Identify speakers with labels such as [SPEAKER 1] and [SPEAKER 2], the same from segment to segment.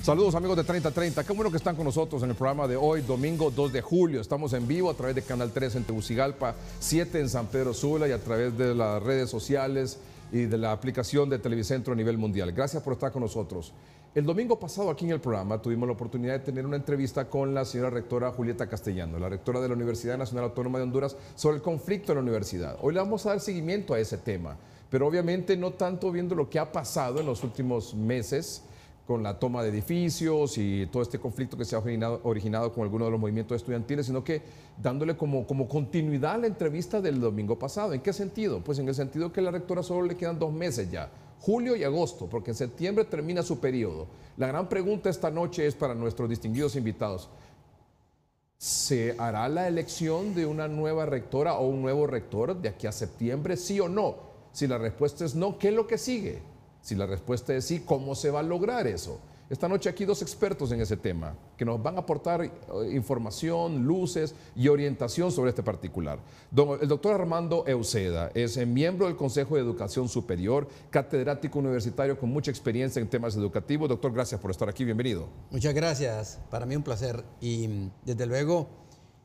[SPEAKER 1] Saludos amigos de 3030, qué bueno que están con nosotros en el programa de hoy, domingo 2 de julio. Estamos en vivo a través de Canal 3 en Tegucigalpa, 7 en San Pedro Sula y a través de las redes sociales y de la aplicación de Televicentro a nivel mundial. Gracias por estar con nosotros. El domingo pasado aquí en el programa tuvimos la oportunidad de tener una entrevista con la señora rectora Julieta Castellano, la rectora de la Universidad Nacional Autónoma de Honduras, sobre el conflicto en la universidad. Hoy le vamos a dar seguimiento a ese tema, pero obviamente no tanto viendo lo que ha pasado en los últimos meses con la toma de edificios y todo este conflicto que se ha originado con algunos de los movimientos estudiantiles, sino que dándole como continuidad a la entrevista del domingo pasado. ¿En qué sentido? Pues en el sentido que a la rectora solo le quedan 2 meses ya, julio y agosto, porque en septiembre termina su periodo. La gran pregunta esta noche es para nuestros distinguidos invitados: ¿se hará la elección de una nueva rectora o un nuevo rector de aquí a septiembre, sí o no? Si la respuesta es no, ¿qué es lo que sigue? Si la respuesta es sí, ¿cómo se va a lograr eso? Esta noche aquí 2 expertos en ese tema que nos van a aportar información, luces y orientación sobre este particular. El doctor Armando Euseda es miembro del Consejo de Educación Superior, catedrático universitario con mucha experiencia en temas educativos. Doctor, gracias por estar aquí, bienvenido.
[SPEAKER 2] Muchas gracias, para mí un placer y desde luego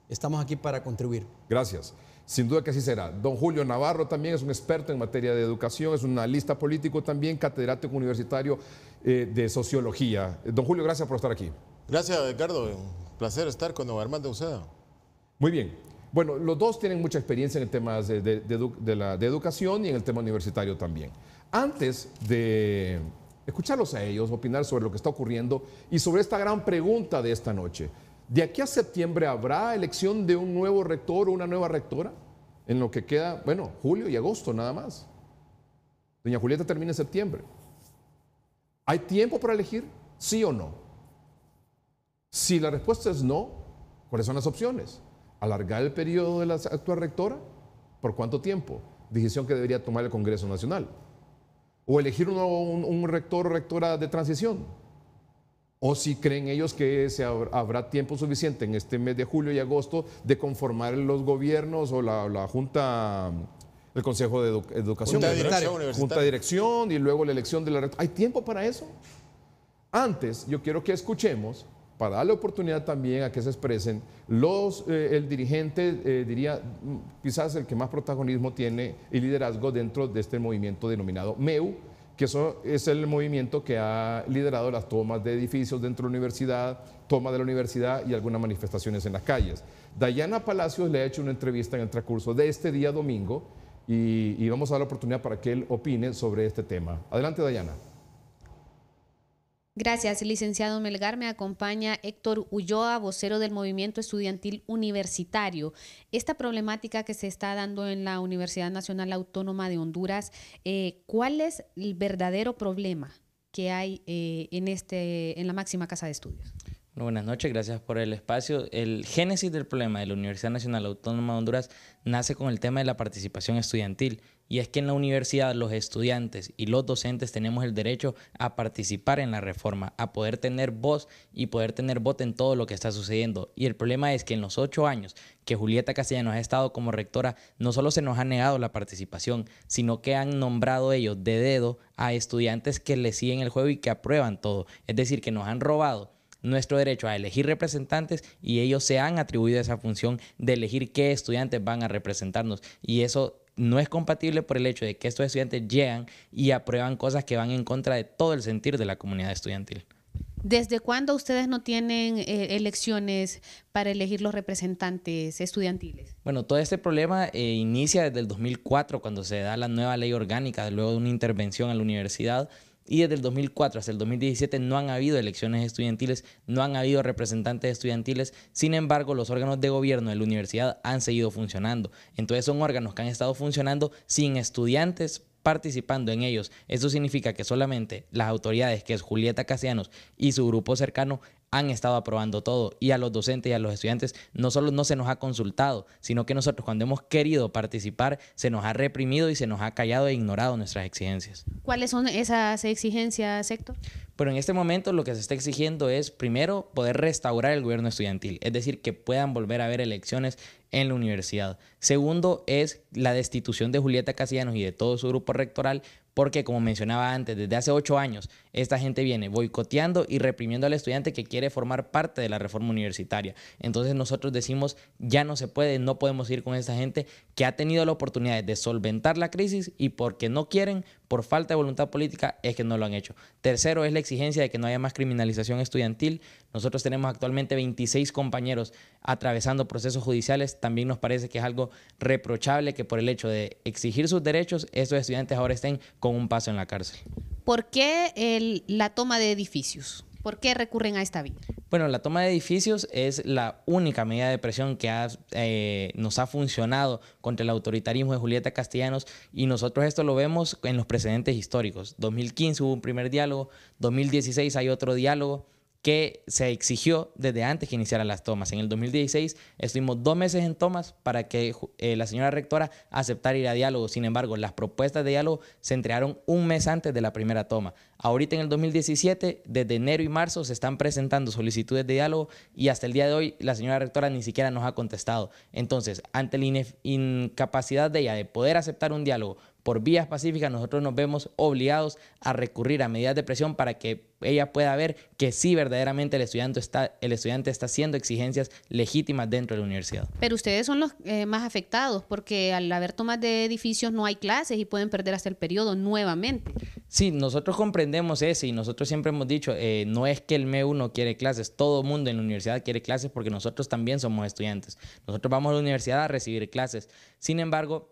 [SPEAKER 2] estamos aquí para contribuir.
[SPEAKER 1] Gracias. Sin duda que así será. Don Julio Navarro también es un experto en materia de educación, es un analista político también, catedrático universitario de sociología. Don Julio, gracias por estar aquí.
[SPEAKER 3] Gracias, Ricardo. Un placer estar con don Armando Euseda.
[SPEAKER 1] Muy bien. Bueno, los dos tienen mucha experiencia en el tema de educación y en el tema universitario también. Antes de escucharlos a ellos, opinar sobre lo que está ocurriendo y sobre esta gran pregunta de esta noche: ¿de aquí a septiembre habrá elección de un nuevo rector o una nueva rectora? En lo que queda, bueno, julio y agosto nada más. Doña Julieta termina en septiembre. ¿Hay tiempo para elegir? ¿Sí o no? Si la respuesta es no, ¿cuáles son las opciones? ¿Alargar el periodo de la actual rectora? ¿Por cuánto tiempo? Decisión que debería tomar el Congreso Nacional. ¿O elegir un rector o rectora de transición? ¿O si creen ellos que habrá tiempo suficiente en este mes de julio y agosto de conformar los gobiernos o la Junta, el Consejo de Educación? Junta de Dirección y luego la elección de la rectora. ¿Hay tiempo para eso? Antes, yo quiero que escuchemos, para darle oportunidad también a que se expresen, el dirigente, diría, quizás el que más protagonismo tiene y liderazgo dentro de este movimiento denominado MEU, que eso es el movimiento que ha liderado las tomas de edificios dentro de la universidad, toma de la universidad y algunas manifestaciones en las calles. Dayana Palacios le ha hecho una entrevista en el transcurso de este día domingo y vamos a dar la oportunidad para que él opine sobre este tema. Adelante, Dayana.
[SPEAKER 4] Gracias, licenciado Melgar. Me acompaña Héctor Ulloa, vocero del Movimiento Estudiantil Universitario. Esta problemática que se está dando en la Universidad Nacional Autónoma de Honduras, ¿cuál es el verdadero problema que hay en la máxima casa de estudios?
[SPEAKER 5] Bueno, buenas noches, gracias por el espacio. El génesis del problema de la Universidad Nacional Autónoma de Honduras nace con el tema de la participación estudiantil. Y es que en la universidad los estudiantes y los docentes tenemos el derecho a participar en la reforma, a poder tener voz y poder tener voto en todo lo que está sucediendo. Y el problema es que en los 8 años que Julieta Castellanos ha estado como rectora, no solo se nos ha negado la participación, sino que han nombrado ellos de dedo a estudiantes que le siguen el juego y que aprueban todo. Es decir, que nos han robado nuestro derecho a elegir representantes y ellos se han atribuido esa función de elegir qué estudiantes van a representarnos. Y eso no es compatible por el hecho de que estos estudiantes llegan y aprueban cosas que van en contra de todo el sentir de la comunidad estudiantil.
[SPEAKER 4] ¿Desde cuándo ustedes no tienen elecciones para elegir los representantes estudiantiles?
[SPEAKER 5] Bueno, todo este problema inicia desde el 2004, cuando se da la nueva ley orgánica, luego de una intervención a la universidad. Y desde el 2004 hasta el 2017 no han habido elecciones estudiantiles, no han habido representantes estudiantiles. Sin embargo, los órganos de gobierno de la universidad han seguido funcionando. Entonces son órganos que han estado funcionando sin estudiantes participando en ellos. Eso significa que solamente las autoridades, que es Julieta Castellanos y su grupo cercano, han estado aprobando todo, y a los docentes y a los estudiantes no solo no se nos ha consultado, sino que nosotros cuando hemos querido participar se nos ha reprimido y se nos ha callado e ignorado nuestras exigencias.
[SPEAKER 4] ¿Cuáles son esas exigencias, Héctor?
[SPEAKER 5] Pero en este momento lo que se está exigiendo es, primero, poder restaurar el gobierno estudiantil, es decir, que puedan volver a haber elecciones en la universidad. Segundo, es la destitución de Julieta Castellanos y de todo su grupo rectoral Porque, como mencionaba antes, desde hace 8 años, esta gente viene boicoteando y reprimiendo al estudiante que quiere formar parte de la reforma universitaria. Entonces nosotros decimos, ya no se puede, no podemos ir con esta gente que ha tenido la oportunidad de solventar la crisis y porque no quieren, por falta de voluntad política, es que no lo han hecho. Tercero es la exigencia de que no haya más criminalización estudiantil. Nosotros tenemos actualmente 26 compañeros atravesando procesos judiciales. También nos parece que es algo reprochable que por el hecho de exigir sus derechos, estos estudiantes ahora estén con un paso en la cárcel.
[SPEAKER 4] ¿Por qué la toma de edificios? ¿Por qué recurren a esta vía?
[SPEAKER 5] Bueno, la toma de edificios es la única medida de presión que nos ha funcionado contra el autoritarismo de Julieta Castellanos, y nosotros esto lo vemos en los precedentes históricos. 2015 hubo un primer diálogo, 2016 hay otro diálogo que se exigió desde antes que iniciaran las tomas. En el 2016 estuvimos 2 meses en tomas para que la señora rectora aceptara ir a diálogo. Sin embargo, las propuestas de diálogo se entregaron 1 mes antes de la primera toma. Ahorita en el 2017, desde enero y marzo, se están presentando solicitudes de diálogo y hasta el día de hoy la señora rectora ni siquiera nos ha contestado. Entonces, ante la incapacidad de ella de poder aceptar un diálogo por vías pacíficas, nosotros nos vemos obligados a recurrir a medidas de presión para que ella pueda ver que sí verdaderamente el estudiante está haciendo exigencias legítimas dentro de la universidad.
[SPEAKER 4] Pero ustedes son los más afectados porque al haber tomas de edificios no hay clases y pueden perder hasta el periodo nuevamente.
[SPEAKER 5] Sí, nosotros comprendemos eso y nosotros siempre hemos dicho, no es que el MEU no quiere clases, todo el mundo en la universidad quiere clases porque nosotros también somos estudiantes. Nosotros vamos a la universidad a recibir clases. Sin embargo,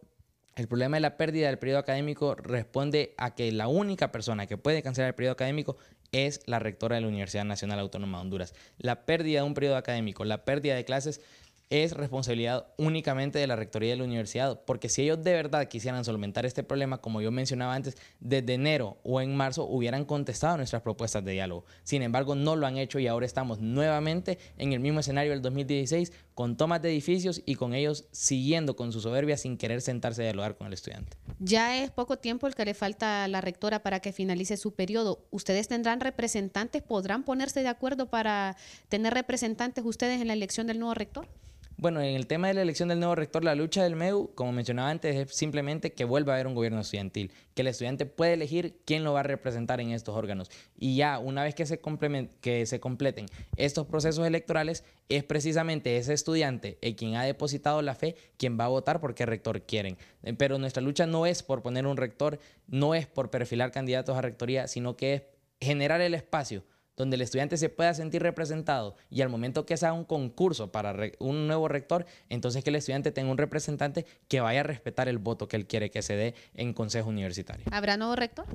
[SPEAKER 5] el problema de la pérdida del periodo académico responde a que la única persona que puede cancelar el periodo académico es la rectora de la Universidad Nacional Autónoma de Honduras. La pérdida de un periodo académico, la pérdida de clases es responsabilidad únicamente de la rectoría de la universidad, porque si ellos de verdad quisieran solventar este problema, como yo mencionaba antes, desde enero o en marzo hubieran contestado nuestras propuestas de diálogo. Sin embargo, no lo han hecho y ahora estamos nuevamente en el mismo escenario del 2016 con tomas de edificios y con ellos siguiendo con su soberbia sin querer sentarse a dialogar con el estudiante.
[SPEAKER 4] Ya es poco tiempo el que le falta a la rectora para que finalice su periodo. ¿Ustedes tendrán representantes? ¿Podrán ponerse de acuerdo para tener representantes ustedes en la elección del nuevo rector?
[SPEAKER 5] Bueno, en el tema de la elección del nuevo rector, la lucha del MEU, como mencionaba antes, es simplemente que vuelva a haber un gobierno estudiantil, que el estudiante puede elegir quién lo va a representar en estos órganos. Y ya, una vez que se completen estos procesos electorales, es precisamente ese estudiante quien ha depositado la fe, quien va a votar por qué rector quieren. Pero nuestra lucha no es por poner un rector, no es por perfilar candidatos a rectoría, sino que es generar el espacio donde el estudiante se pueda sentir representado y al momento que se haga un concurso para un nuevo rector, entonces que el estudiante tenga un representante que vaya a respetar el voto que él quiere que se dé en consejo universitario.
[SPEAKER 4] ¿Habrá nuevo rector?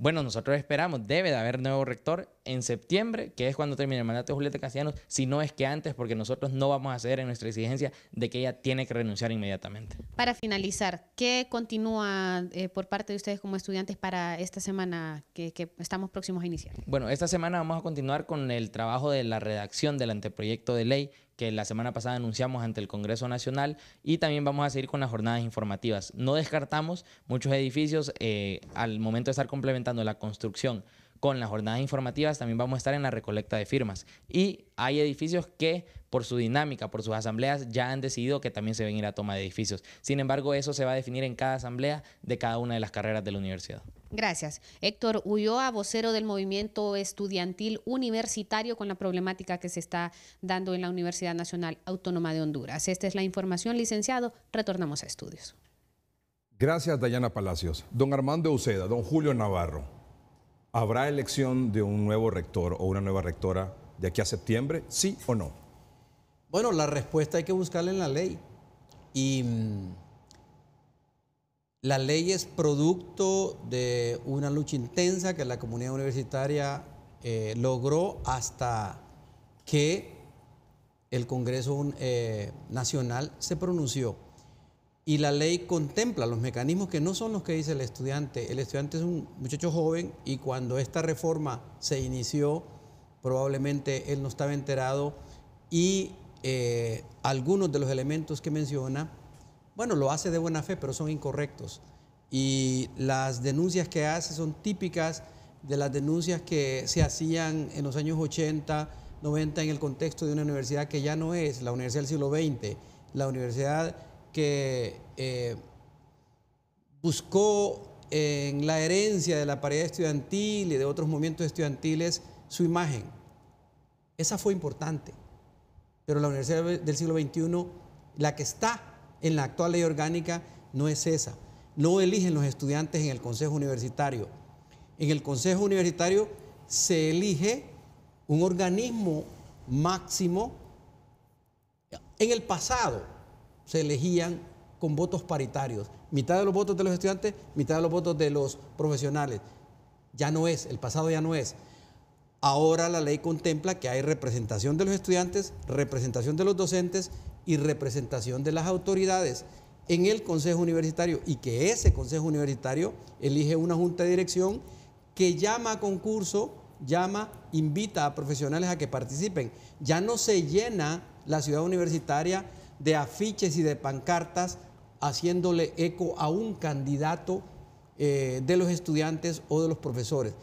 [SPEAKER 5] Bueno, nosotros esperamos, debe de haber nuevo rector en septiembre, que es cuando termine el mandato de Julieta Castellanos, si no es que antes, porque nosotros no vamos a ceder en nuestra exigencia de que ella tiene que renunciar inmediatamente.
[SPEAKER 4] Para finalizar, ¿qué continúa por parte de ustedes como estudiantes para esta semana que estamos próximos a iniciar?
[SPEAKER 5] Bueno, esta semana vamos a continuar con el trabajo de la redacción del anteproyecto de ley que la semana pasada anunciamos ante el Congreso Nacional, y también vamos a seguir con las jornadas informativas. No descartamos muchos edificios al momento de estar complementando la construcción con las jornadas informativas, también vamos a estar en la recolecta de firmas. Y hay edificios que por su dinámica, por sus asambleas, ya han decidido que también se ven a ir a toma de edificios. Sin embargo, eso se va a definir en cada asamblea de cada una de las carreras de la universidad.
[SPEAKER 4] Gracias. Héctor Ulloa, vocero del movimiento estudiantil universitario con la problemática que se está dando en la Universidad Nacional Autónoma de Honduras. Esta es la información, licenciado. Retornamos a estudios.
[SPEAKER 1] Gracias, Dayana Palacios. Don Armando Uceda, don Julio Navarro, ¿habrá elección de un nuevo rector o una nueva rectora de aquí a septiembre? ¿Sí o no?
[SPEAKER 2] Bueno, la respuesta hay que buscarla en la ley. Y la ley es producto de una lucha intensa que la comunidad universitaria logró hasta que el Congreso Nacional se pronunció. Y la ley contempla los mecanismos que no son los que dice el estudiante. El estudiante es un muchacho joven y cuando esta reforma se inició, probablemente él no estaba enterado y algunos de los elementos que menciona, bueno, lo hace de buena fe, pero son incorrectos. Y las denuncias que hace son típicas de las denuncias que se hacían en los años 80, 90 en el contexto de una universidad que ya no es la universidad del siglo XX, la universidad que buscó en la herencia de la paridad estudiantil y de otros movimientos estudiantiles su imagen. Esa fue importante, pero la Universidad del Siglo XXI, la que está en la actual ley orgánica, no es esa. No eligen los estudiantes en el Consejo Universitario. En el Consejo Universitario se elige un organismo máximo. En el pasado se elegían con votos paritarios, mitad de los votos de los estudiantes, mitad de los votos de los profesionales. Ya no es, el pasado ya no es. Ahora la ley contempla que hay representación de los estudiantes, representación de los docentes y representación de las autoridades en el Consejo Universitario, y que ese Consejo Universitario elige una junta de dirección que llama a concurso, invita a profesionales a que participen. Ya no se llena la ciudad universitaria de afiches y de pancartas haciéndole eco a un candidato de los estudiantes o de los profesores.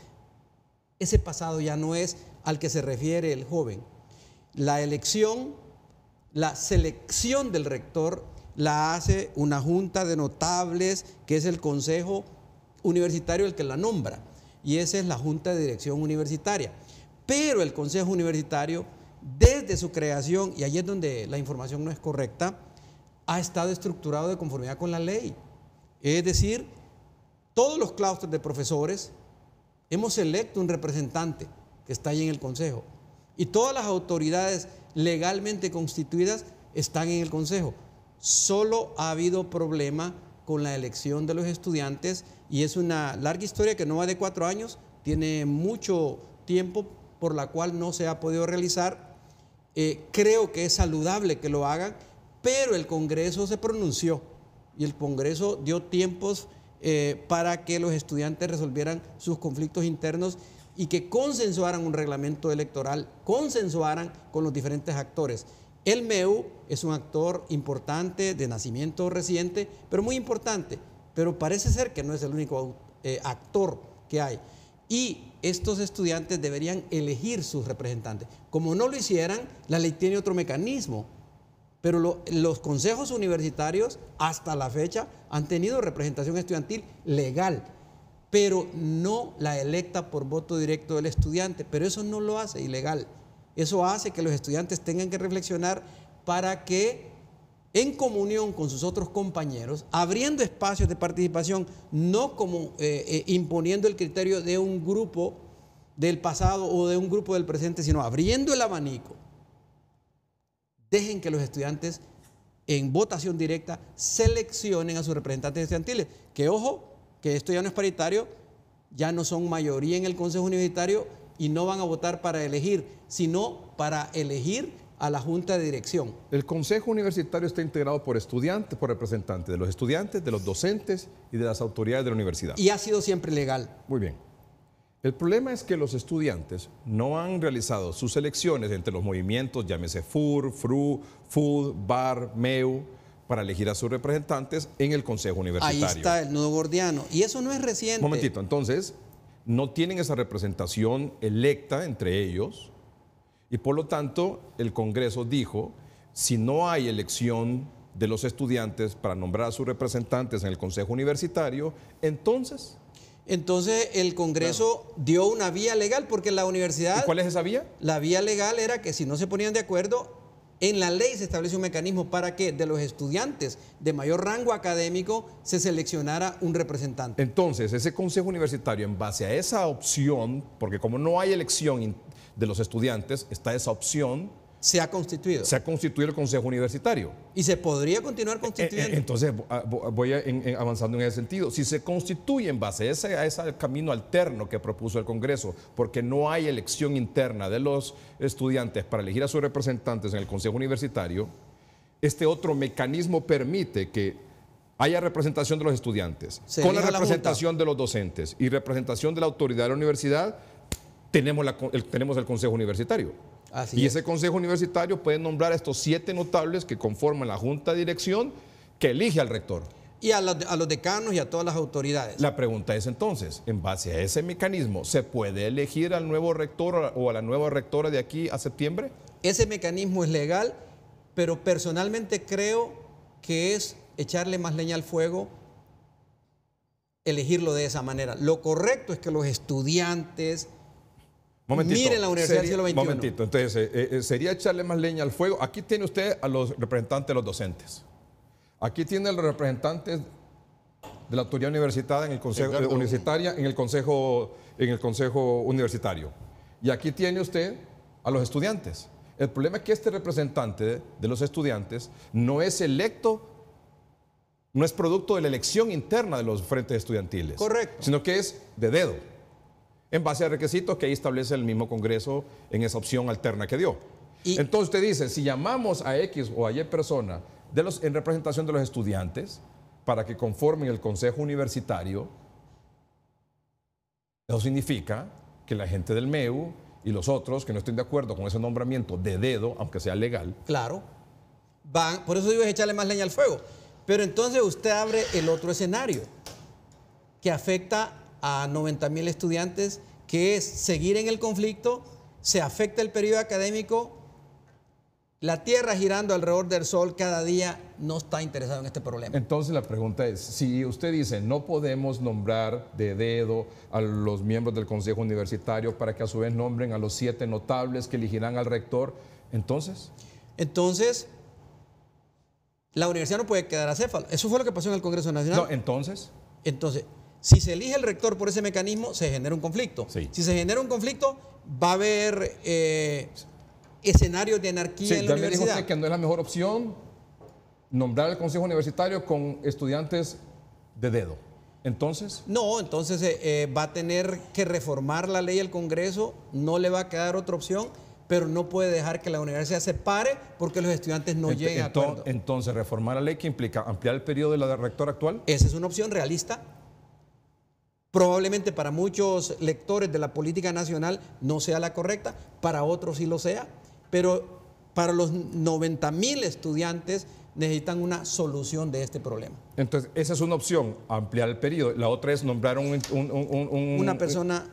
[SPEAKER 2] Ese pasado ya no es al que se refiere el joven. La elección, la selección del rector la hace una junta de notables, que es el Consejo Universitario el que la nombra, y esa es la Junta de Dirección Universitaria. Pero el Consejo Universitario, desde su creación, y ahí es donde la información no es correcta, ha estado estructurado de conformidad con la ley. Es decir, todos los claustros de profesores hemos electo un representante que está ahí en el Consejo, y todas las autoridades legalmente constituidas están en el Consejo. Solo ha habido problema con la elección de los estudiantes, y es una larga historia que no va de 4 años, tiene mucho tiempo, por la cual no se ha podido realizar. Creo que es saludable que lo hagan, pero el Congreso se pronunció y el Congreso dio tiempos para que los estudiantes resolvieran sus conflictos internos y que consensuaran un reglamento electoral, consensuaran con los diferentes actores. El MEU es un actor importante, de nacimiento reciente, pero muy importante, pero parece ser que no es el único actor que hay. Y estos estudiantes deberían elegir sus representantes. Como no lo hicieran, la ley tiene otro mecanismo, pero los consejos universitarios hasta la fecha han tenido representación estudiantil legal, pero no la electa por voto directo del estudiante, pero eso no lo hace ilegal. Eso hace que los estudiantes tengan que reflexionar para que, en comunión con sus otros compañeros, abriendo espacios de participación, no como imponiendo el criterio de un grupo del pasado o de un grupo del presente, sino abriendo el abanico, dejen que los estudiantes en votación directa seleccionen a sus representantes estudiantiles. Que ojo, que esto ya no es paritario, ya no son mayoría en el Consejo Universitario y no van a votar para elegir, sino para elegir a la Junta de Dirección.
[SPEAKER 1] El Consejo Universitario está integrado por estudiantes, por representantes de los estudiantes, de los docentes y de las autoridades de la universidad.
[SPEAKER 2] Y ha sido siempre legal.
[SPEAKER 1] Muy bien. El problema es que los estudiantes no han realizado sus elecciones entre los movimientos, llámese FUR, FRU, FUD, BAR, MEU, para elegir a sus representantes en el Consejo Universitario.
[SPEAKER 2] Ahí está el nudo gordiano. Y eso no es reciente.
[SPEAKER 1] Un momentito, entonces, no tienen esa representación electa entre ellos y por lo tanto el Congreso dijo, si no hay elección de los estudiantes para nombrar a sus representantes en el Consejo Universitario, entonces
[SPEAKER 2] el Congreso dio una vía legal, porque la universidad...
[SPEAKER 1] ¿Y cuál es esa vía?
[SPEAKER 2] La vía legal era que si no se ponían de acuerdo, en la ley se establece un mecanismo para que de los estudiantes de mayor rango académico se seleccionara un representante.
[SPEAKER 1] Entonces, ese Consejo Universitario, en base a esa opción, porque como no hay elección de los estudiantes, está esa opción...
[SPEAKER 2] Se ha constituido.
[SPEAKER 1] Se ha constituido el Consejo Universitario.
[SPEAKER 2] Y se podría continuar constituyendo.
[SPEAKER 1] Entonces, voy avanzando en ese sentido. Si se constituye en base a ese camino alterno que propuso el Congreso, porque no hay elección interna de los estudiantes para elegir a sus representantes en el Consejo Universitario, este otro mecanismo permite que haya representación de los estudiantes, con la representación de los docentes y representación de la autoridad de la universidad, tenemos el Consejo Universitario. Y ese Consejo Universitario puede nombrar a estos 7 notables que conforman la Junta de Dirección, que elige al rector.
[SPEAKER 2] Y a los decanos y a todas las autoridades.
[SPEAKER 1] La pregunta es entonces, en base a ese mecanismo, ¿se puede elegir al nuevo rector o a la nueva rectora de aquí a septiembre?
[SPEAKER 2] Ese mecanismo es legal, pero personalmente creo que es echarle más leña al fuego elegirlo de esa manera. Lo correcto es que los estudiantes
[SPEAKER 1] Momentito.
[SPEAKER 2] miren la Universidad del Siglo XXI.
[SPEAKER 1] Momentito, entonces, sería echarle más leña al fuego. Aquí tiene usted a los representantes de los docentes. Aquí tiene a los representantes de la autoridad universitaria en el consejo universitaria, en el consejo universitario. Y aquí tiene usted a los estudiantes. El problema es que este representante de los estudiantes no es electo, no es producto de la elección interna de los frentes estudiantiles.
[SPEAKER 2] Correcto.
[SPEAKER 1] Sino que es de dedo, en base a requisitos que ahí establece el mismo Congreso en esa opción alterna que dio. Entonces usted dice, si llamamos a X o a Y persona en representación de los estudiantes para que conformen el Consejo Universitario, eso significa que la gente del MEU y los otros que no estén de acuerdo con ese nombramiento de dedo, aunque sea legal.
[SPEAKER 2] Claro. Por eso digo es echarle más leña al fuego. Pero entonces usted abre el otro escenario que afecta a 90,000 estudiantes, que es seguir en el conflicto, se afecta el periodo académico, la Tierra girando alrededor del Sol cada día no está interesado en este problema.
[SPEAKER 1] Entonces la pregunta es, si usted dice no podemos nombrar de dedo a los miembros del Consejo Universitario para que a su vez nombren a los 7 notables que elegirán al rector, Entonces, la universidad no puede quedar acéfala. Eso fue lo que pasó en el Congreso Nacional. No, entonces,
[SPEAKER 2] si se elige el rector por ese mecanismo, se genera un conflicto.
[SPEAKER 1] Sí.
[SPEAKER 2] Si se genera un conflicto, va a haber escenarios de anarquía en la
[SPEAKER 1] ya me dijo
[SPEAKER 2] universidad.
[SPEAKER 1] usted que no es la mejor opción nombrar al Consejo Universitario con estudiantes de dedo. Entonces,
[SPEAKER 2] No, entonces va a tener que reformar la ley el Congreso, no le va a quedar otra opción, pero no puede dejar que la universidad se pare porque los estudiantes no lleguen a acuerdo.
[SPEAKER 1] entonces, reformar la ley que implica ampliar el periodo de la rectora actual.
[SPEAKER 2] Esa es una opción realista. Probablemente para muchos lectores de la política nacional no sea la correcta, para otros sí lo sea, pero para los 90,000 estudiantes necesitan una solución de este problema.
[SPEAKER 1] Entonces, esa es una opción, ampliar el periodo. La otra es nombrar
[SPEAKER 2] Una persona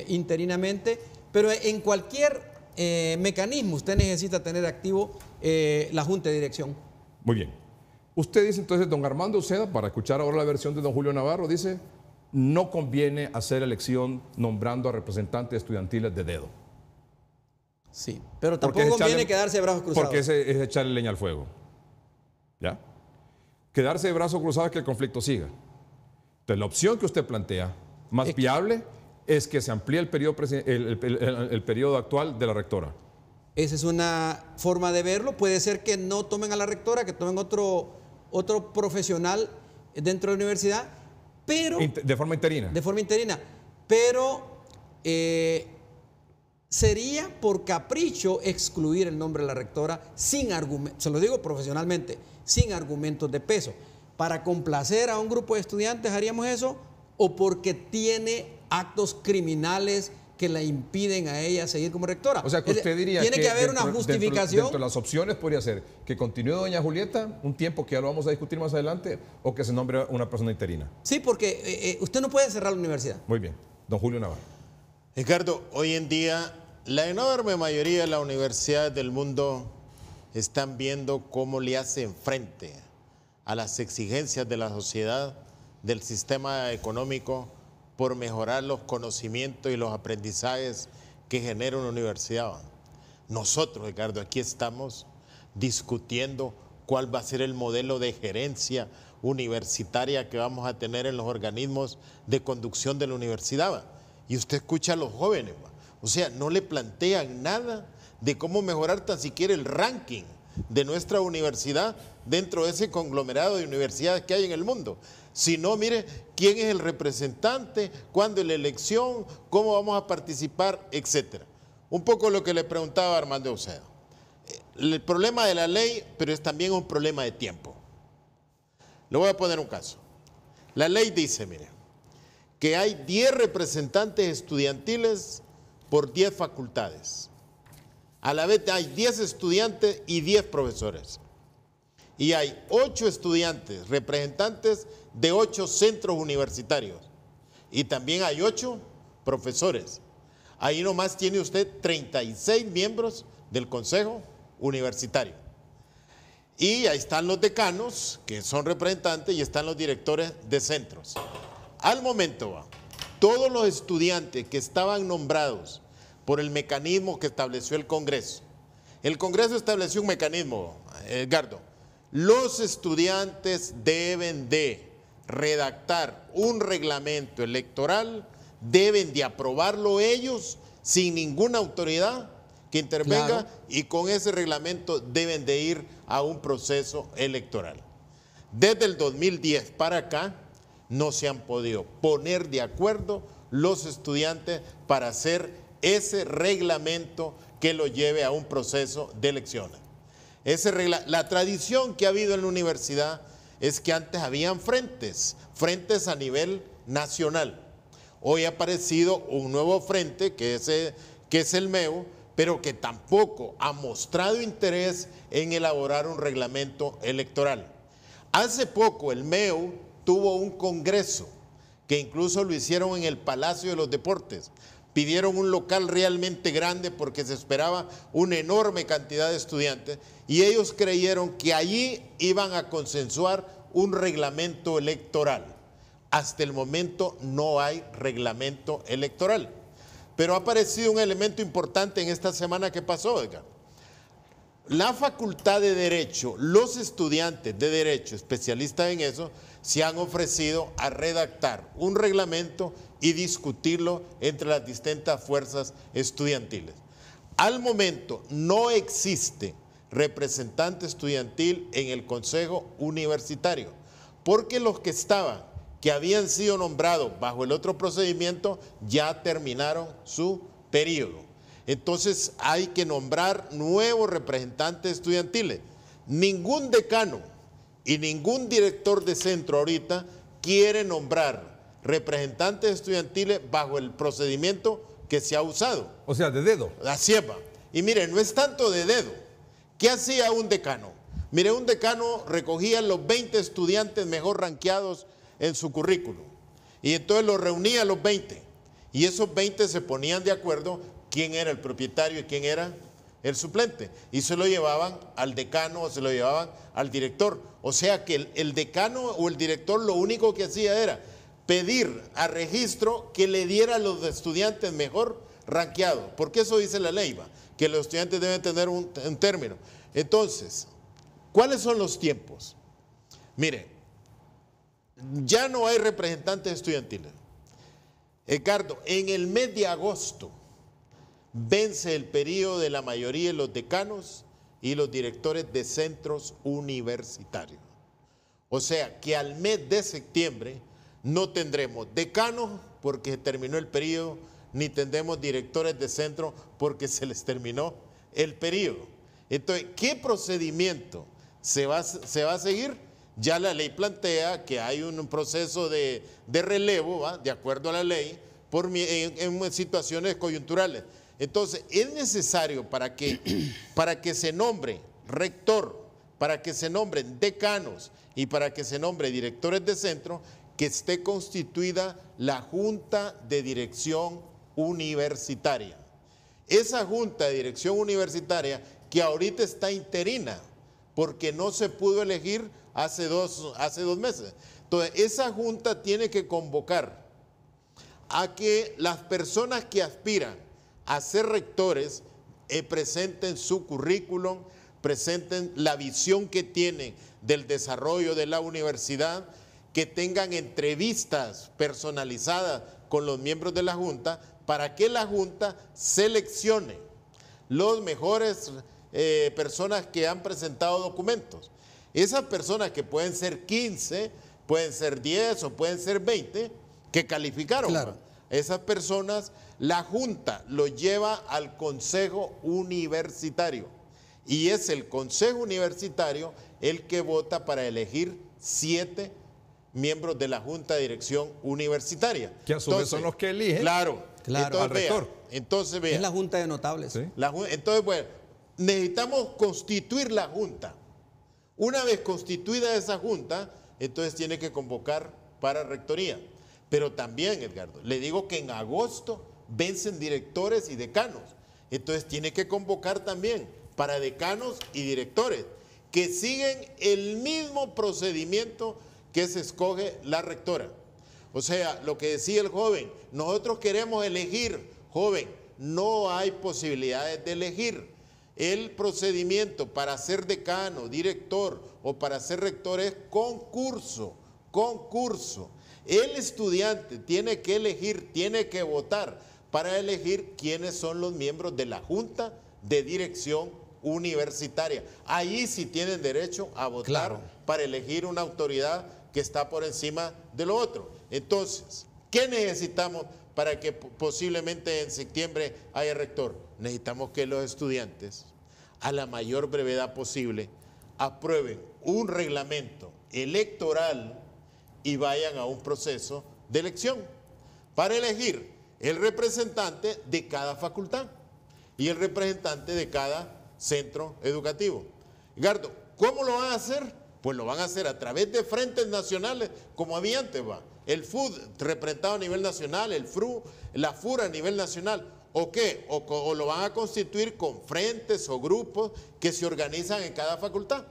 [SPEAKER 2] interinamente, pero en cualquier mecanismo usted necesita tener activo la Junta de Dirección.
[SPEAKER 1] Muy bien. Usted dice entonces, don Armando Uceda, para escuchar ahora la versión de don Julio Navarro, dice, no conviene hacer elección nombrando a representantes estudiantiles de dedo.
[SPEAKER 2] Sí, pero
[SPEAKER 1] Porque
[SPEAKER 2] tampoco
[SPEAKER 1] es echarle-
[SPEAKER 2] conviene quedarse de brazos cruzados.
[SPEAKER 1] Porque es echarle leña al fuego. ¿Ya? Quedarse de brazos cruzados es que el conflicto siga. Entonces, la opción que usted plantea, más viable, es que se amplíe el periodo actual de la rectora.
[SPEAKER 2] Esa es una forma de verlo. Puede ser que no tomen a la rectora, que tomen otro profesional dentro de la universidad, pero
[SPEAKER 1] De forma interina.
[SPEAKER 2] de forma interina. Pero sería por capricho excluir el nombre de la rectora sin argumento, se lo digo profesionalmente, sin argumentos de peso. Para complacer a un grupo de estudiantes haríamos eso, o porque tiene actos criminales que la impiden a ella seguir como rectora.
[SPEAKER 1] O sea, que usted diría
[SPEAKER 2] tiene que haber una
[SPEAKER 1] dentro
[SPEAKER 2] justificación.
[SPEAKER 1] de las opciones podría ser que continúe doña Julieta un tiempo que ya lo vamos a discutir más adelante, o que se nombre una persona interina.
[SPEAKER 2] Sí, porque usted no puede cerrar la universidad.
[SPEAKER 1] Muy bien. Don Julio Navarro.
[SPEAKER 3] Ricardo, hoy en día la enorme mayoría de las universidades del mundo están viendo cómo le hacen frente a las exigencias de la sociedad, del sistema económico, por mejorar los conocimientos y los aprendizajes que genera una universidad. Nosotros, Ricardo, aquí estamos discutiendo cuál va a ser el modelo de gerencia universitaria que vamos a tener en los organismos de conducción de la universidad. Y usted escucha a los jóvenes, o sea, no le plantean nada de cómo mejorar tan siquiera el ranking de nuestra universidad dentro de ese conglomerado de universidades que hay en el mundo. Si no, mire, quién es el representante, cuándo es la elección, cómo vamos a participar, etcétera. Un poco lo que le preguntaba Armando Uceda. El problema de la ley, pero es también un problema de tiempo. Le voy a poner un caso. La ley dice, mire, que hay 10 representantes estudiantiles por 10 facultades. A la vez hay 10 estudiantes y 10 profesores. Y hay 8 estudiantes, representantes de 8 centros universitarios. Y también hay 8 profesores. Ahí nomás tiene usted 36 miembros del Consejo Universitario. Y ahí están los decanos, que son representantes, y están los directores de centros. Al momento, todos los estudiantes que estaban nombrados por el mecanismo que estableció el Congreso estableció un mecanismo, Edgardo. Los estudiantes deben de redactar un reglamento electoral, deben de aprobarlo ellos sin ninguna autoridad que intervenga, claro, y con ese reglamento deben de ir a un proceso electoral. Desde el 2010 para acá no se han podido poner de acuerdo los estudiantes para hacer ese reglamento que lo lleve a un proceso de elecciones. La tradición que ha habido en la universidad es que antes habían frentes a nivel nacional. Hoy ha aparecido un nuevo frente que es el MEU, pero que tampoco ha mostrado interés en elaborar un reglamento electoral. Hace poco el MEU tuvo un congreso que incluso lo hicieron en el Palacio de los Deportes. Pidieron un local realmente grande porque se esperaba una enorme cantidad de estudiantes y ellos creyeron que allí iban a consensuar un reglamento electoral. Hasta el momento no hay reglamento electoral. Pero ha aparecido un elemento importante en esta semana que pasó, Edgar. La Facultad de Derecho, los estudiantes de Derecho, especialistas en eso, se han ofrecido a redactar un reglamento y discutirlo entre las distintas fuerzas estudiantiles. Al momento no existe representante estudiantil en el Consejo Universitario, porque los que habían sido nombrados bajo el otro procedimiento ya terminaron su periodo. Entonces hay que nombrar nuevos representantes estudiantiles. Ningún decano y ningún director de centro ahorita quiere nombrar representantes estudiantiles bajo el procedimiento que se ha usado.
[SPEAKER 1] O sea, de dedo.
[SPEAKER 3] Así es, va. Y miren, no es tanto de dedo. ¿Qué hacía un decano? Mire, un decano recogía los 20 estudiantes mejor rankeados en su currículum. Y entonces los reunía a los 20. Y esos 20 se ponían de acuerdo quién era el propietario y quién era el suplente. Y se lo llevaban al decano o se lo llevaban al director. O sea que el decano o el director lo único que hacía era pedir a registro que le diera a los estudiantes mejor rankeados. Porque eso dice la ley, ¿va? Que los estudiantes deben tener un término. Entonces, ¿cuáles son los tiempos? Mire, ya no hay representantes estudiantiles. Edgardo, en el mes de agosto vence el periodo de la mayoría de los decanos y los directores de centros universitarios. O sea que al mes de septiembre no tendremos decanos porque terminó el periodo, ni tendremos directores de centro porque se les terminó el periodo. Entonces, ¿qué procedimiento se va a seguir? Ya la ley plantea que hay un proceso de relevo, ¿va? De acuerdo a la ley, en situaciones coyunturales. Entonces, es necesario para que se nombre rector, para que se nombren decanos y para que se nombre directores de centro, que esté constituida la Junta de Dirección Universitaria. Esa Junta de Dirección Universitaria que ahorita está interina, porque no se pudo elegir hace dos meses. Entonces, esa junta tiene que convocar a que las personas que aspiran a ser rectores presenten su currículum, presenten la visión que tienen del desarrollo de la universidad, que tengan entrevistas personalizadas con los miembros de la junta para que la junta seleccione los mejores personas que han presentado documentos. Esas personas que pueden ser 15, pueden ser 10 o pueden ser 20, que calificaron. Claro. Esas personas, la Junta lo lleva al Consejo Universitario. Y es el Consejo Universitario el que vota para elegir 7 miembros de la Junta de Dirección Universitaria.
[SPEAKER 1] Que a su vez son los que eligen.
[SPEAKER 3] Claro.
[SPEAKER 1] Al rector.
[SPEAKER 3] Entonces, vea.
[SPEAKER 2] Es la Junta de Notables.
[SPEAKER 1] ¿Sí?
[SPEAKER 3] Entonces, bueno, necesitamos constituir la Junta. Una vez constituida esa Junta, entonces tiene que convocar para rectoría. Pero también, Edgardo, le digo que en agosto vencen directores y decanos. Entonces tiene que convocar también para decanos y directores que siguen el mismo procedimiento que se escoge la rectora. O sea, lo que decía el joven, nosotros queremos elegir, joven, no hay posibilidades de elegir. El procedimiento para ser decano, director o para ser rector es concurso, concurso. El estudiante tiene que elegir, tiene que votar para elegir quiénes son los miembros de la Junta de Dirección Universitaria. Ahí sí tienen derecho a votar, claro, para elegir una autoridad que está por encima de lo otro. Entonces, ¿qué necesitamos para que posiblemente en septiembre haya rector? Necesitamos que los estudiantes, a la mayor brevedad posible, aprueben un reglamento electoral y vayan a un proceso de elección para elegir el representante de cada facultad y el representante de cada centro educativo. Edgardo, ¿cómo lo van a hacer? Pues lo van a hacer a través de frentes nacionales, como había antes, va. El FUD representado a nivel nacional, el FRU, la FURA a nivel nacional. ¿O qué? O lo van a constituir con frentes o grupos que se organizan en cada facultad.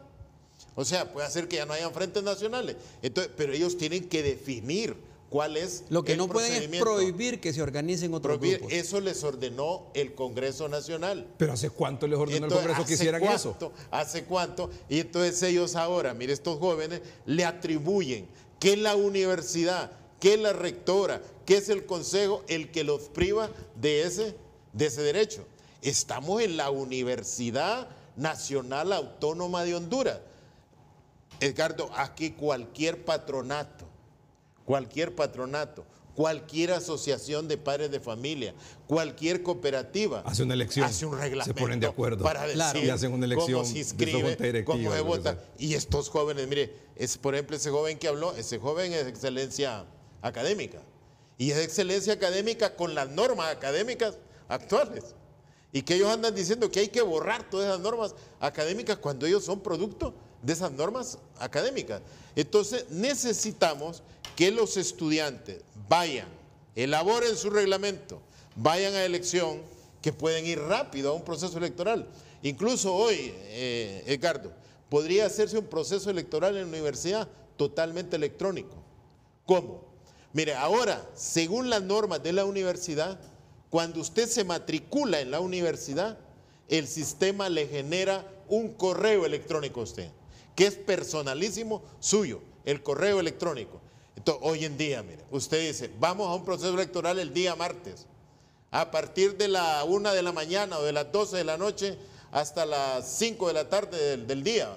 [SPEAKER 3] O sea, puede hacer que ya no hayan frentes nacionales. Entonces, pero ellos tienen que definir cuál es
[SPEAKER 2] lo que
[SPEAKER 3] el
[SPEAKER 2] no pueden es prohibir que se organicen otros grupos.
[SPEAKER 3] Eso les ordenó el Congreso Nacional.
[SPEAKER 1] ¿Pero hace cuánto les ordenó el Congreso que hicieran eso?
[SPEAKER 3] ¿Hace cuánto? Y entonces ellos ahora, mire, estos jóvenes le atribuyen que la universidad, que la rectora, que es el consejo el que los priva de ese derecho. Estamos en la Universidad Nacional Autónoma de Honduras. Edgardo, aquí cualquier patronato, cualquier asociación de padres de familia, cualquier cooperativa
[SPEAKER 1] hace una elección,
[SPEAKER 3] hace un reglamento,
[SPEAKER 1] se ponen de acuerdo
[SPEAKER 3] para decir
[SPEAKER 1] y hacen una elección,
[SPEAKER 3] cómo se inscribe, cómo se vota. Y estos jóvenes, mire, por ejemplo, ese joven que habló, ese joven es de excelencia académica. Y es de excelencia académica con las normas académicas actuales. Y que ellos andan diciendo que hay que borrar todas esas normas académicas cuando ellos son producto de esas normas académicas. Entonces necesitamos que los estudiantes vayan, elaboren su reglamento, vayan a elección, que pueden ir rápido a un proceso electoral. Incluso hoy, Edgardo, podría hacerse un proceso electoral en la universidad totalmente electrónico. ¿Cómo? Mire, ahora, según las normas de la universidad, cuando usted se matricula en la universidad, el sistema le genera un correo electrónico a usted, que es personalísimo suyo, el correo electrónico. Entonces, hoy en día, mire, usted dice, vamos a un proceso electoral el día martes, a partir de la 1 de la mañana o de las 12 de la noche hasta las 5 de la tarde del día.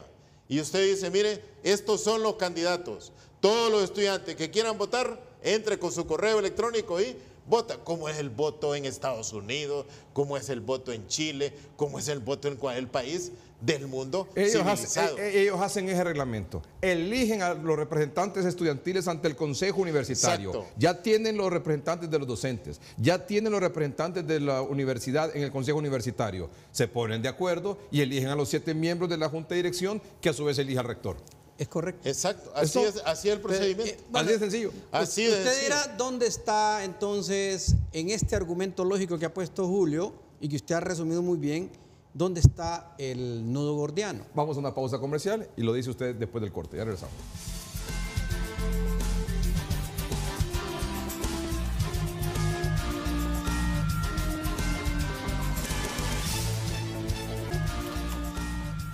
[SPEAKER 3] Y usted dice, mire, estos son los candidatos. Todos los estudiantes que quieran votar, entre con su correo electrónico y vota. Como es el voto en Estados Unidos, como es el voto en Chile, como es el voto en cualquier país del mundo civilizado.
[SPEAKER 1] Ellos hacen ese reglamento. Eligen a los representantes estudiantiles ante el Consejo Universitario. Exacto. Ya tienen los representantes de los docentes. Ya tienen los representantes de la universidad en el Consejo Universitario. Se ponen de acuerdo y eligen a los 7 miembros de la Junta de Dirección, que a su vez elige al rector.
[SPEAKER 2] Es correcto.
[SPEAKER 3] Exacto, así es el procedimiento.
[SPEAKER 1] Bueno, así de sencillo.
[SPEAKER 3] Así de
[SPEAKER 2] usted dirá dónde está entonces, en este argumento lógico que ha puesto Julio y que usted ha resumido muy bien, dónde está el nudo gordiano.
[SPEAKER 1] Vamos a una pausa comercial y lo dice usted después del corte. Ya regresamos.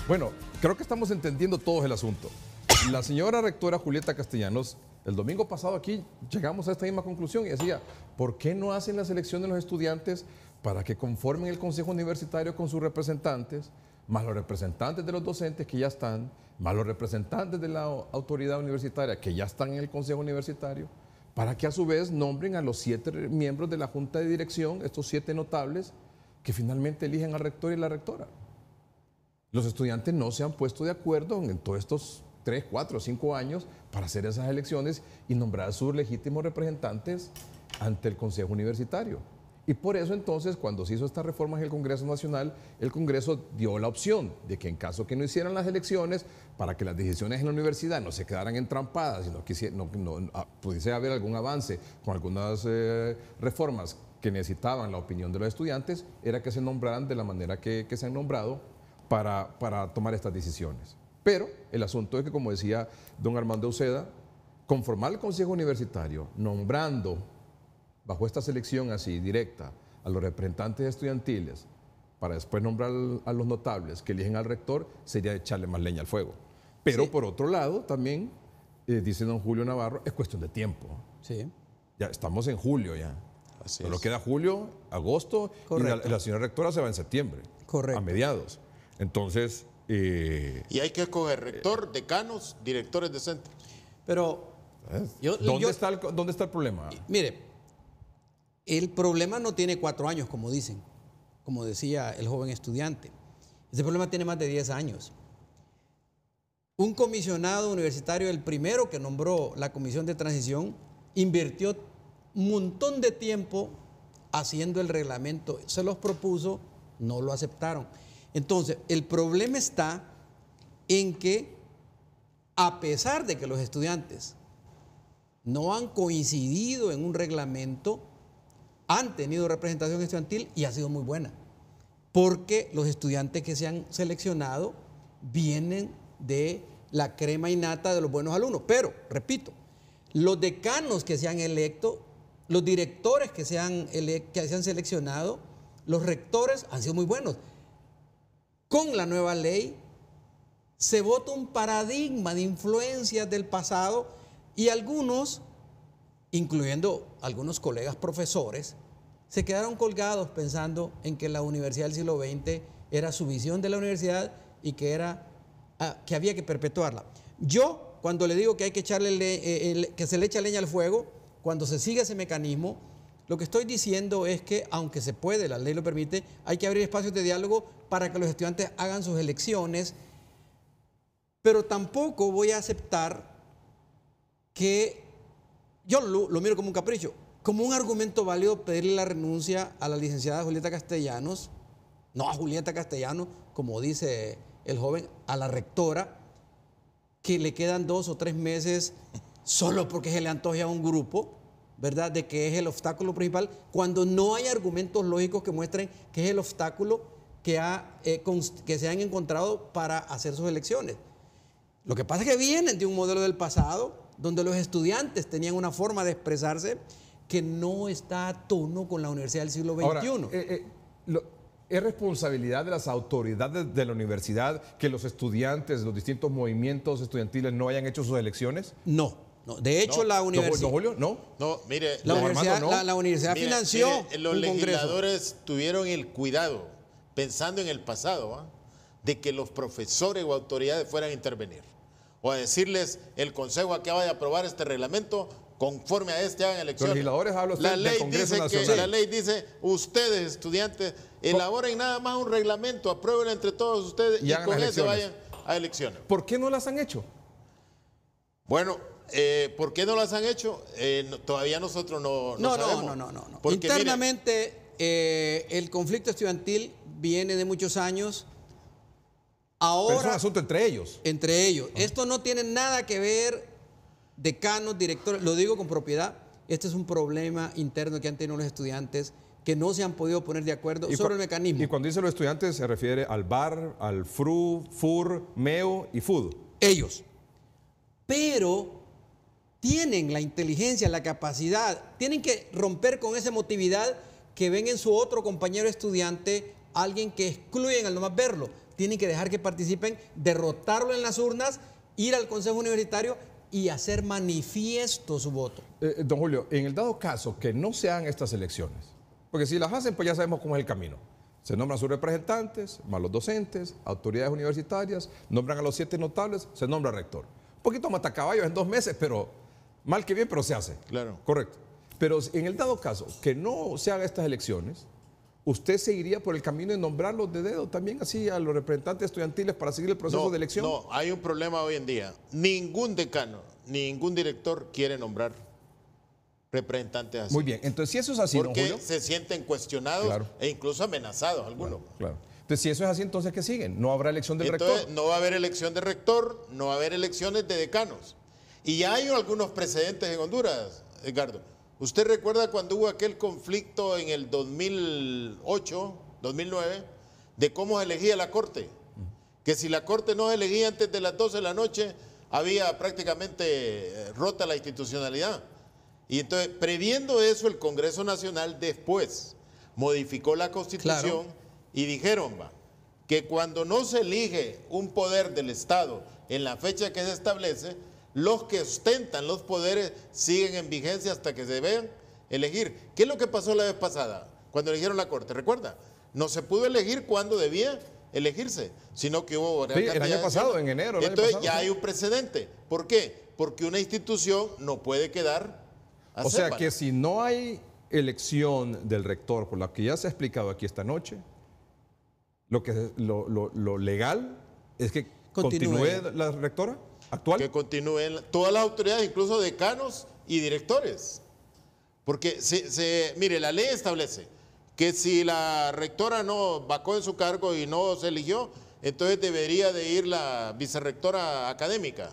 [SPEAKER 1] Bueno, creo que estamos entendiendo todos el asunto. La señora rectora Julieta Castellanos, el domingo pasado aquí llegamos a esta misma conclusión y decía, ¿por qué no hacen la selección de los estudiantes para que conformen el Consejo Universitario con sus representantes, más los representantes de los docentes que ya están, más los representantes de la autoridad universitaria que ya están en el Consejo Universitario, para que a su vez nombren a los 7 miembros de la Junta de Dirección, estos 7 notables, que finalmente eligen al rector y la rectora? Los estudiantes no se han puesto de acuerdo en todos estos 3, 4, 5 años para hacer esas elecciones y nombrar a sus legítimos representantes ante el Consejo Universitario. Y por eso entonces, cuando se hizo esta reforma en el Congreso Nacional, el Congreso dio la opción de que en caso que no hicieran las elecciones, para que las decisiones en la universidad no se quedaran entrampadas, sino que pudiese haber algún avance con algunas reformas que necesitaban la opinión de los estudiantes, era que se nombraran de la manera que se han nombrado para tomar estas decisiones. Pero el asunto es que, como decía don Armando Uceda, conformar el Consejo Universitario, nombrando bajo esta selección así directa a los representantes estudiantiles, para después nombrar a los notables que eligen al rector, sería echarle más leña al fuego. Pero
[SPEAKER 2] Sí.
[SPEAKER 1] por otro lado, también, dice don Julio Navarro, es cuestión de tiempo.
[SPEAKER 2] Sí.
[SPEAKER 1] Ya estamos en julio ya.
[SPEAKER 3] Así
[SPEAKER 1] Solo
[SPEAKER 3] es.
[SPEAKER 1] queda julio, agosto,
[SPEAKER 2] Correcto.
[SPEAKER 1] y la señora rectora se va en septiembre.
[SPEAKER 2] Correcto.
[SPEAKER 1] A mediados. Entonces,
[SPEAKER 3] Y hay que escoger rector, decanos, directores de centros.
[SPEAKER 2] Pero
[SPEAKER 1] ¿dónde está el problema?
[SPEAKER 2] Mire, el problema no tiene 4 años, como dicen, como decía el joven estudiante. Ese problema tiene más de 10 años. Un comisionado universitario, el primero que nombró la comisión de transición, invirtió un montón de tiempo haciendo el reglamento. Se los propuso, no lo aceptaron. Entonces, el problema está en que, a pesar de que los estudiantes no han coincidido en un reglamento, han tenido representación estudiantil y ha sido muy buena, porque los estudiantes que se han seleccionado vienen de la crema innata de los buenos alumnos. Pero, repito, los decanos que se han electo, los directores que se han seleccionado, los rectores han sido muy buenos. Con la nueva ley se vota un paradigma de influencias del pasado y algunos, incluyendo algunos colegas profesores, se quedaron colgados pensando en que la universidad del siglo XX era su visión de la universidad y que había que perpetuarla. Yo, cuando le digo que hay que que se le echa leña al fuego, cuando se sigue ese mecanismo, lo que estoy diciendo es que, aunque se puede, la ley lo permite, hay que abrir espacios de diálogo para que los estudiantes hagan sus elecciones, pero tampoco voy a aceptar que, yo lo miro como un capricho, como un argumento válido pedirle la renuncia a la licenciada Julieta Castellanos, no a Julieta Castellanos, como dice el joven, a la rectora, que le quedan 2 o 3 meses solo porque se le antoja a un grupo, ¿verdad?, de que es el obstáculo principal, cuando no hay argumentos lógicos que muestren que es el obstáculo que se han encontrado para hacer sus elecciones. Lo que pasa es que vienen de un modelo del pasado, donde los estudiantes tenían una forma de expresarse que no está a tono con la universidad del siglo XXI.
[SPEAKER 1] Ahora, ¿es responsabilidad de las autoridades de la universidad que los estudiantes, los distintos movimientos estudiantiles no hayan hecho sus elecciones?
[SPEAKER 2] No. De hecho, la universidad...
[SPEAKER 1] ¿Don Julio? ¿No?
[SPEAKER 3] No, mire,
[SPEAKER 2] La universidad,
[SPEAKER 1] Armando, no.
[SPEAKER 2] la universidad
[SPEAKER 3] mire,
[SPEAKER 2] financió
[SPEAKER 3] los
[SPEAKER 2] un congreso.
[SPEAKER 3] legisladores tuvieron el cuidado, pensando en el pasado, de que los profesores o autoridades fueran a intervenir o a decirles, el consejo acaba de aprobar este reglamento, conforme a este hagan elecciones.
[SPEAKER 1] Los legisladores habla usted del Congreso Nacional.
[SPEAKER 3] La ley dice, ustedes estudiantes, elaboren nada más un reglamento, aprueben entre todos ustedes y
[SPEAKER 1] hagan
[SPEAKER 3] con
[SPEAKER 1] las
[SPEAKER 3] eso
[SPEAKER 1] elecciones.
[SPEAKER 3] vayan a elecciones.
[SPEAKER 1] ¿Por qué no las han hecho?
[SPEAKER 3] Bueno, ¿por qué no las han hecho? Todavía nosotros no sabemos.
[SPEAKER 2] No.
[SPEAKER 3] Porque,
[SPEAKER 2] internamente, el conflicto estudiantil viene de muchos años.
[SPEAKER 1] Pero es un
[SPEAKER 2] Ahora,
[SPEAKER 1] asunto entre ellos.
[SPEAKER 2] entre ellos, esto no tiene nada que ver, decanos, directores, lo digo con propiedad, este es un problema interno que han tenido los estudiantes que no se han podido poner de acuerdo sobre el mecanismo.
[SPEAKER 1] Y cuando dice los estudiantes se refiere al BAR, al FRU, FUR, MEO y FUD.
[SPEAKER 2] Ellos. Pero tienen la inteligencia, la capacidad, tienen que romper con esa emotividad que ven en su otro compañero estudiante, alguien que excluyen al nomás verlo. Tienen que dejar que participen, derrotarlo en las urnas, ir al Consejo Universitario y hacer manifiesto su voto.
[SPEAKER 1] Don Julio, en el dado caso que no se hagan estas elecciones, porque si las hacen, pues ya sabemos cómo es el camino. Se nombran sus representantes, más los docentes, autoridades universitarias, nombran a los 7 notables, se nombra rector. Un poquito matacaballos en 2 meses, pero mal que bien, pero se hace.
[SPEAKER 3] Claro.
[SPEAKER 1] Correcto. Pero en el dado caso que no se hagan estas elecciones, ¿usted seguiría por el camino de nombrarlos de dedo también así a los representantes estudiantiles para seguir el proceso de elección?
[SPEAKER 3] No, hay un problema hoy en día. Ningún decano, ningún director quiere nombrar representantes así.
[SPEAKER 1] Muy bien, entonces si eso es así, don
[SPEAKER 3] Porque
[SPEAKER 1] Julio.
[SPEAKER 3] se sienten cuestionados
[SPEAKER 1] Claro.
[SPEAKER 3] e incluso amenazados algunos.
[SPEAKER 1] Claro. Entonces si eso es así, entonces ¿qué siguen? No habrá elección del
[SPEAKER 3] Entonces,
[SPEAKER 1] rector.
[SPEAKER 3] no va a haber elección de rector, no va a haber elecciones de decanos. Y ya hay algunos precedentes en Honduras, Edgardo. ¿Usted recuerda cuando hubo aquel conflicto en el 2008, 2009, de cómo se elegía la corte? Que si la corte no se elegía antes de las 12 de la noche, había prácticamente rota la institucionalidad. Y entonces, previendo eso, el Congreso Nacional después modificó la Constitución,
[SPEAKER 2] Claro.
[SPEAKER 3] y dijeron, que cuando no se elige un poder del Estado en la fecha que se establece, los que ostentan los poderes siguen en vigencia hasta que se vean elegir. ¿Qué es lo que pasó la vez pasada cuando eligieron la Corte? ¿Recuerda? No se pudo elegir cuando debía elegirse, sino que hubo...
[SPEAKER 1] Sí, el año pasado, en enero.
[SPEAKER 3] Entonces
[SPEAKER 1] pasado,
[SPEAKER 3] ya
[SPEAKER 1] sí.
[SPEAKER 3] hay un precedente. ¿Por qué? Porque una institución no puede quedar a
[SPEAKER 1] O sea
[SPEAKER 3] céfala.
[SPEAKER 1] que si no hay elección del rector, por lo que ya se ha explicado aquí esta noche, lo legal es que continúe la rectora actual.
[SPEAKER 3] Que continúen todas las autoridades, incluso decanos y directores. Porque, mire, la ley establece que si la rectora no vacó en su cargo y no se eligió, entonces debería de ir la vicerrectora académica.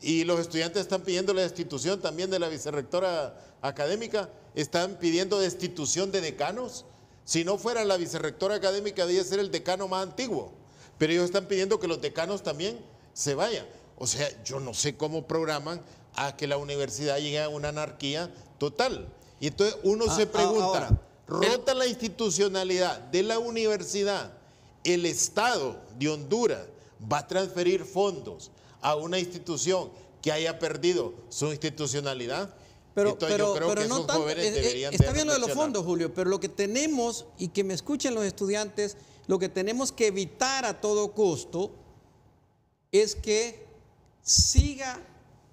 [SPEAKER 3] Y los estudiantes están pidiendo la destitución también de la vicerrectora académica, están pidiendo destitución de decanos. Si no fuera la vicerrectora académica, debía ser el decano más antiguo. Pero ellos están pidiendo que los decanos también se vayan. O sea, yo no sé cómo programan a que la universidad llegue a una anarquía total. Y entonces uno se pregunta, rota la institucionalidad de la universidad, el Estado de Honduras va a transferir fondos a una institución que haya perdido su institucionalidad. Entonces yo creo que esos jóvenes deberían
[SPEAKER 2] está bien lo de los
[SPEAKER 3] reflexionar.
[SPEAKER 2] fondos, Julio, pero lo que tenemos, y que me escuchen los estudiantes, lo que tenemos que evitar a todo costo es que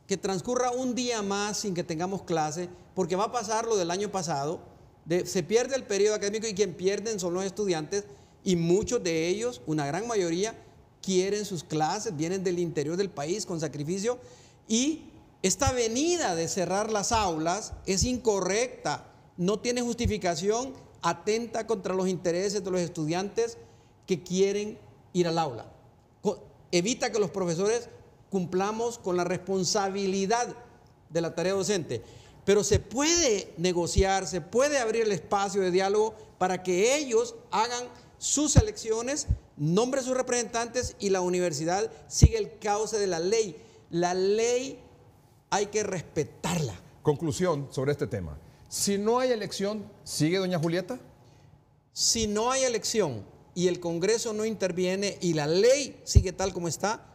[SPEAKER 2] que transcurra un día más sin que tengamos clase, porque va a pasar lo del año pasado, se pierde el periodo académico y quien pierden son los estudiantes, y muchos de ellos, una gran mayoría, quieren sus clases, vienen del interior del país con sacrificio, y esta venida de cerrar las aulas es incorrecta, no tiene justificación, atenta contra los intereses de los estudiantes que quieren ir al aula. Evita que los profesores cumplamos con la responsabilidad de la tarea docente, pero se puede negociar, se puede abrir el espacio de diálogo para que ellos hagan sus elecciones, nombren sus representantes y la universidad siga el cauce de la ley. La ley hay que respetarla.
[SPEAKER 1] Conclusión sobre este tema. Si no hay elección, ¿sigue doña Julieta?
[SPEAKER 2] Si no hay elección y el Congreso no interviene y la ley sigue tal como está,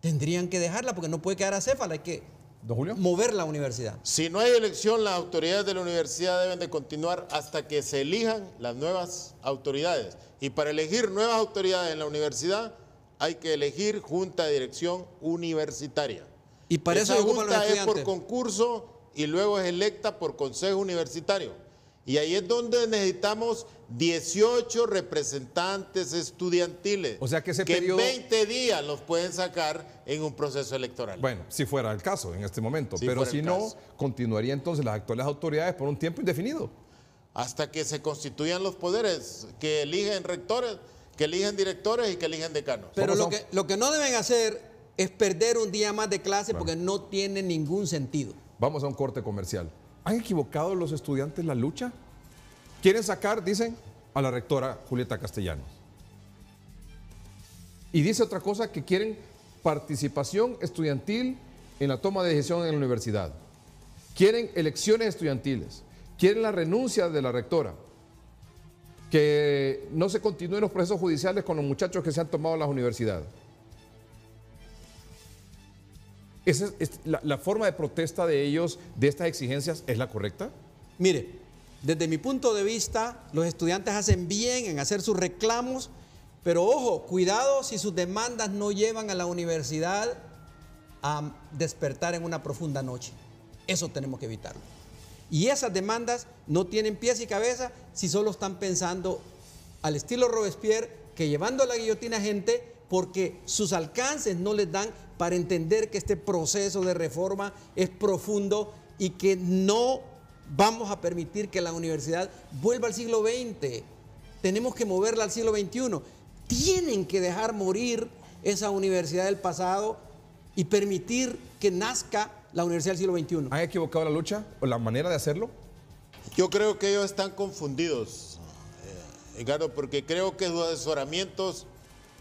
[SPEAKER 2] tendrían que dejarla porque no puede quedar acéfala, hay que
[SPEAKER 1] ¿Don Julio?
[SPEAKER 2] mover la universidad.
[SPEAKER 3] Si no hay elección, las autoridades de la universidad deben de continuar hasta que se elijan las nuevas autoridades. Y para elegir nuevas autoridades en la universidad hay que elegir junta de dirección universitaria.
[SPEAKER 2] Y para eso
[SPEAKER 3] esa
[SPEAKER 2] ocupan los
[SPEAKER 3] junta es
[SPEAKER 2] estudiantes.
[SPEAKER 3] por concurso y luego es electa por consejo universitario. Y ahí es donde necesitamos 18 representantes estudiantiles.
[SPEAKER 1] O sea que ese
[SPEAKER 3] en
[SPEAKER 1] periodo-
[SPEAKER 3] 20 días los pueden sacar en un proceso electoral.
[SPEAKER 1] Bueno, si fuera el caso en este momento,
[SPEAKER 3] Si
[SPEAKER 1] pero
[SPEAKER 3] fuera
[SPEAKER 1] si
[SPEAKER 3] el
[SPEAKER 1] no,
[SPEAKER 3] caso.
[SPEAKER 1] continuaría entonces las actuales autoridades por un tiempo indefinido.
[SPEAKER 3] Hasta que se constituyan los poderes, que eligen rectores, que eligen directores y que eligen decanos.
[SPEAKER 2] Pero
[SPEAKER 1] Vamos
[SPEAKER 2] lo que no deben hacer es perder un día más de clase porque no tiene ningún sentido.
[SPEAKER 1] Vamos a un corte comercial. ¿Han equivocado los estudiantes la lucha? Quieren sacar, dicen, a la rectora Julieta Castellanos. Y dice otra cosa, que quieren participación estudiantil en la toma de decisión en la universidad. Quieren elecciones estudiantiles. Quieren la renuncia de la rectora. Que no se continúen los procesos judiciales con los muchachos que se han tomado en las universidades. ¿Esa es la forma de protesta de ellos, de estas exigencias, es la correcta?
[SPEAKER 2] Mire, desde mi punto de vista, los estudiantes hacen bien en hacer sus reclamos, pero ojo, cuidado si sus demandas no llevan a la universidad a despertar en una profunda noche. Eso tenemos que evitarlo. Y esas demandas no tienen pies y cabeza si solo están pensando al estilo Robespierre, que llevando a la guillotina gente porque sus alcances no les dan para entender que este proceso de reforma es profundo y que no vamos a permitir que la universidad vuelva al siglo XX. Tenemos que moverla al siglo XXI. Tienen que dejar morir esa universidad del pasado y permitir que nazca la universidad del siglo XXI.
[SPEAKER 1] ¿Han equivocado la lucha o la manera de hacerlo?
[SPEAKER 3] Yo creo que ellos están confundidos, Edgardo, porque creo que sus asesoramientos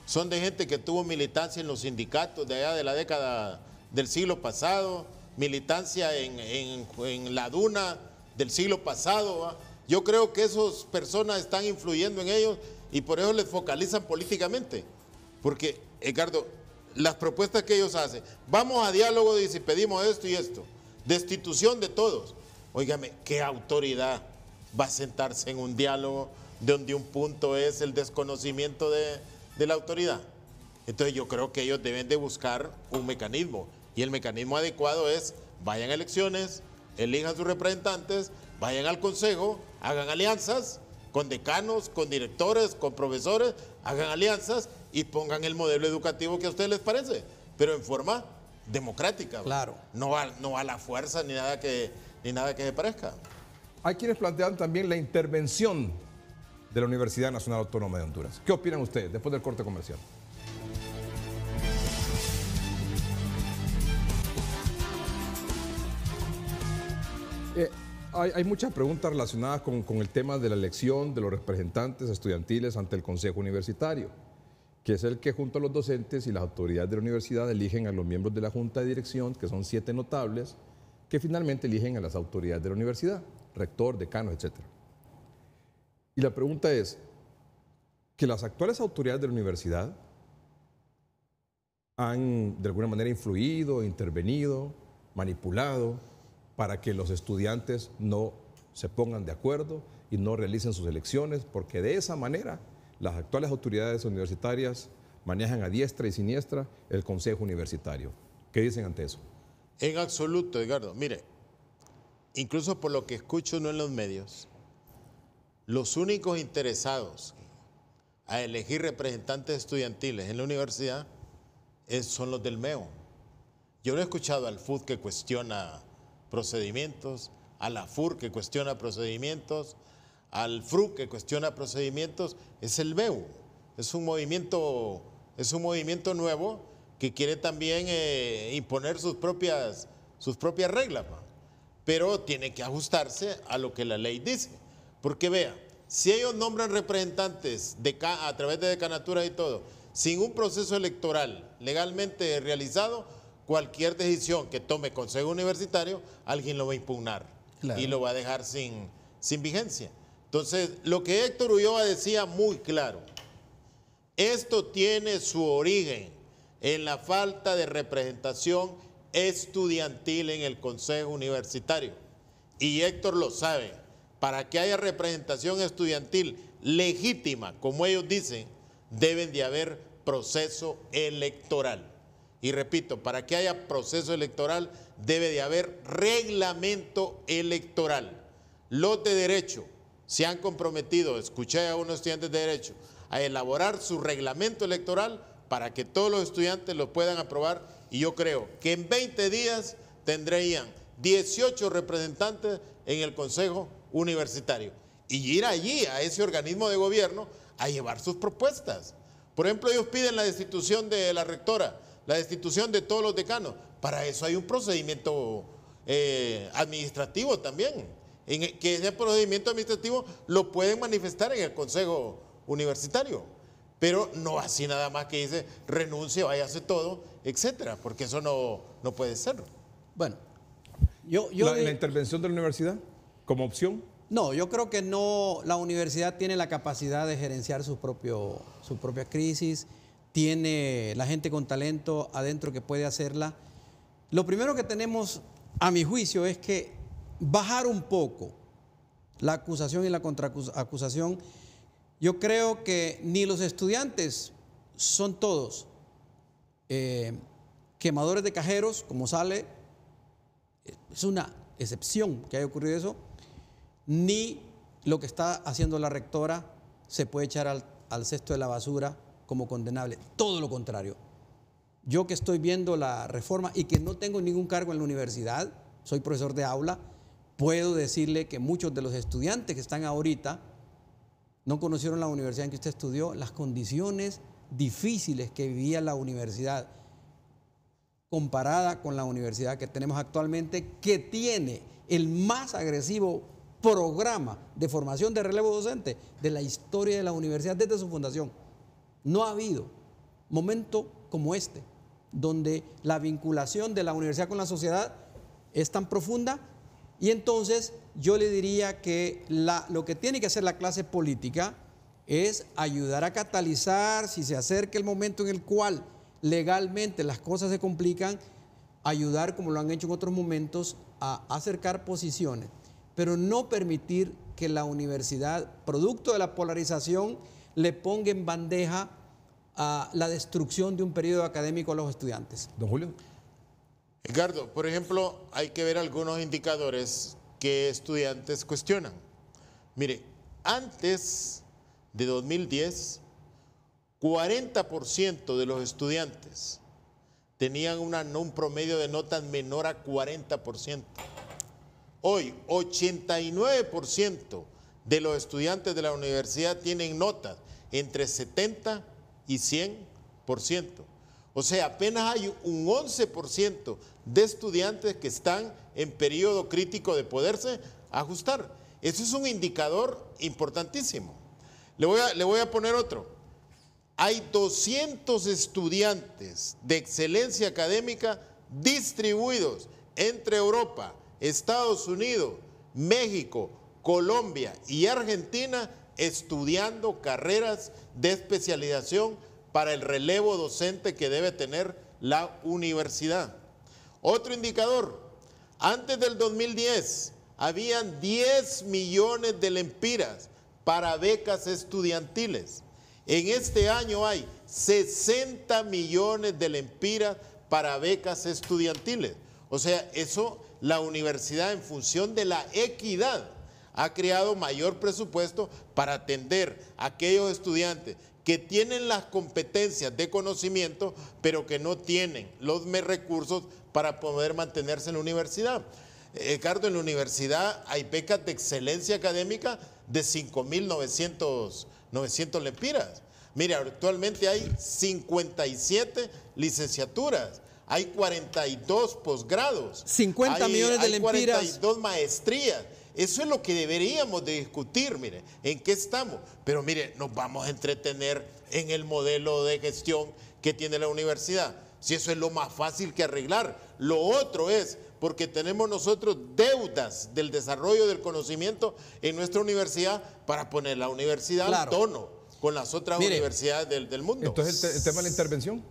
[SPEAKER 3] son de gente que tuvo militancia en los sindicatos de allá de la década del siglo pasado, militancia en la duna del siglo pasado, ¿va? Yo creo que esas personas están influyendo en ellos y por eso les focalizan políticamente. Porque, Edgardo, las propuestas que ellos hacen, vamos a diálogo y si pedimos esto y esto, destitución de todos. Óigame, ¿qué autoridad va a sentarse en un diálogo donde un punto es el desconocimiento de la autoridad? Entonces yo creo que ellos deben de buscar un mecanismo y el mecanismo adecuado es vayan a elecciones, elijan sus representantes, vayan al consejo, hagan alianzas con decanos, con directores, con profesores, hagan alianzas y pongan el modelo educativo que a ustedes les parece, pero en forma democrática.
[SPEAKER 2] Claro.
[SPEAKER 3] No a la fuerza ni nada que se parezca.
[SPEAKER 1] Hay quienes plantean también la intervención de la Universidad Nacional Autónoma de Honduras. ¿Qué opinan ustedes después del corte comercial? Hay muchas preguntas relacionadas con el tema de la elección de los representantes estudiantiles ante el Consejo Universitario, que es el que junto a los docentes y las autoridades de la universidad eligen a los miembros de la Junta de Dirección, que son 7 notables, que finalmente eligen a las autoridades de la universidad, rector, decano, etc. Y la pregunta es, que las actuales autoridades de la universidad han de alguna manera influido, intervenido, manipulado para que los estudiantes no se pongan de acuerdo y no realicen sus elecciones, porque de esa manera las actuales autoridades universitarias manejan a diestra y siniestra el Consejo Universitario. ¿Qué dicen ante eso?
[SPEAKER 3] En absoluto, Edgardo. Mire, incluso por lo que escucho uno en los medios, los únicos interesados a elegir representantes estudiantiles en la universidad son los del MEO. Yo no he escuchado al FUD que cuestiona procedimientos, a la FUR que cuestiona procedimientos, al FRU que cuestiona procedimientos. Es el MEU. Es un movimiento nuevo que quiere también imponer sus propias reglas, ¿no? Pero tiene que ajustarse a lo que la ley dice. Porque vea, si ellos nombran representantes a través de decanatura y todo, sin un proceso electoral legalmente realizado, cualquier decisión que tome Consejo Universitario, alguien lo va a impugnar. Claro. Y lo va a dejar sin vigencia. Entonces, lo que Héctor Ulloa decía muy claro, esto tiene su origen en la falta de representación estudiantil en el Consejo Universitario. Y Héctor lo sabe, para que haya representación estudiantil legítima, como ellos dicen, deben de haber proceso electoral. Y repito, para que haya proceso electoral debe de haber reglamento electoral. Los de derecho se han comprometido, escuché a unos estudiantes de derecho, a elaborar su reglamento electoral para que todos los estudiantes lo puedan aprobar y yo creo que en 20 días tendrían 18 representantes en el Consejo Universitario y ir allí a ese organismo de gobierno a llevar sus propuestas. Por ejemplo, ellos piden la destitución de la rectora, la destitución de todos los decanos. Para eso hay un procedimiento administrativo también, que ese procedimiento administrativo lo pueden manifestar en el Consejo Universitario, pero no así nada más que dice renuncie, váyase todo, etcétera, porque eso no puede ser.
[SPEAKER 2] Bueno,
[SPEAKER 1] ¿La intervención de la universidad como opción?
[SPEAKER 2] No, yo creo que no, la universidad tiene la capacidad de gerenciar su propia crisis, tiene la gente con talento adentro que puede hacerla. Lo primero que tenemos, a mi juicio, es que bajar un poco la acusación y la contraacusación. Yo creo que ni los estudiantes son todos quemadores de cajeros, como sale, es una excepción que haya ocurrido eso, ni lo que está haciendo la rectora se puede echar al cesto de la basura como condenable. Todo lo contrario. Yo que estoy viendo la reforma y que no tengo ningún cargo en la universidad, soy profesor de aula, puedo decirle que muchos de los estudiantes que están ahorita no conocieron la universidad en que usted estudió, las condiciones difíciles que vivía la universidad comparada con la universidad que tenemos actualmente, que tiene el más agresivo programa de formación de relevo docente de la historia de la universidad desde su fundación. No ha habido momento como este donde la vinculación de la universidad con la sociedad es tan profunda, y entonces yo le diría que lo que tiene que hacer la clase política es ayudar a catalizar, si se acerca el momento en el cual legalmente las cosas se complican, ayudar, como lo han hecho en otros momentos, a acercar posiciones, pero no permitir que la universidad, producto de la polarización, le ponga en bandeja a la destrucción de un periodo académico a los estudiantes.
[SPEAKER 1] Don Julio.
[SPEAKER 3] Edgardo, por ejemplo, hay que ver algunos indicadores que estudiantes cuestionan. Mire, antes de 2010, 40% de los estudiantes tenían un promedio de notas menor a 40%. Hoy, 89% de los estudiantes de la universidad tienen notas entre 70 y 100%. O sea, apenas hay un 11% de estudiantes que están en periodo crítico de poderse ajustar. Eso es un indicador importantísimo. Le voy a poner otro. Hay 200 estudiantes de excelencia académica distribuidos entre Europa, Estados Unidos, México, Colombia y Argentina, estudiando carreras de especialización para el relevo docente que debe tener la universidad. Otro indicador, antes del 2010 habían 10 millones de lempiras para becas estudiantiles. En este año hay 60 millones de lempiras para becas estudiantiles. O sea, eso la universidad, en función de la equidad, ha creado mayor presupuesto para atender a aquellos estudiantes que tienen las competencias de conocimiento, pero que no tienen los recursos para poder mantenerse en la universidad. Edgardo, en la universidad hay becas de excelencia académica de 5.900 lempiras. Mira, actualmente hay 57 licenciaturas, hay 42 posgrados,
[SPEAKER 2] 50 millones de lempiras.
[SPEAKER 3] Hay 42 maestrías. Eso es lo que deberíamos de discutir, mire, en qué estamos. Pero mire, nos vamos a entretener en el modelo de gestión que tiene la universidad. Si eso es lo más fácil que arreglar. Lo otro es, porque tenemos nosotros deudas del desarrollo del conocimiento en nuestra universidad para poner la universidad al tono con las otras universidades del mundo.
[SPEAKER 1] Entonces, el tema de la intervención.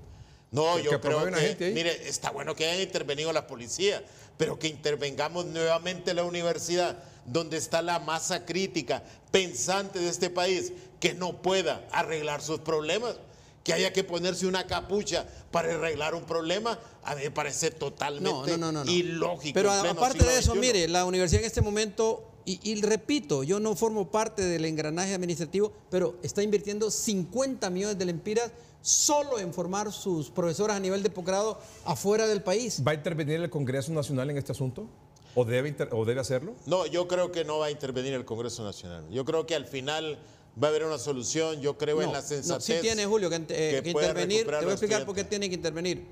[SPEAKER 3] No, yo creo que, mire, está bueno que hayan intervenido la policía, pero que intervengamos nuevamente la universidad, donde está la masa crítica, pensante de este país, que no pueda arreglar sus problemas, que haya que ponerse una capucha para arreglar un problema, a mí me parece totalmente ilógico.
[SPEAKER 2] Pero aparte de eso, mire, la universidad en este momento, y repito, yo no formo parte del engranaje administrativo, pero está invirtiendo 50 millones de lempiras solo en formar sus profesoras a nivel de posgrado afuera del país.
[SPEAKER 1] ¿Va a intervenir el Congreso Nacional en este asunto? ¿O debe hacerlo?
[SPEAKER 3] No, yo creo que no va a intervenir el Congreso Nacional. Yo creo que al final va a haber una solución. Yo creo en la sensatez.
[SPEAKER 2] No, sí tiene, Julio, que intervenir. Te voy a explicar por qué tiene que intervenir.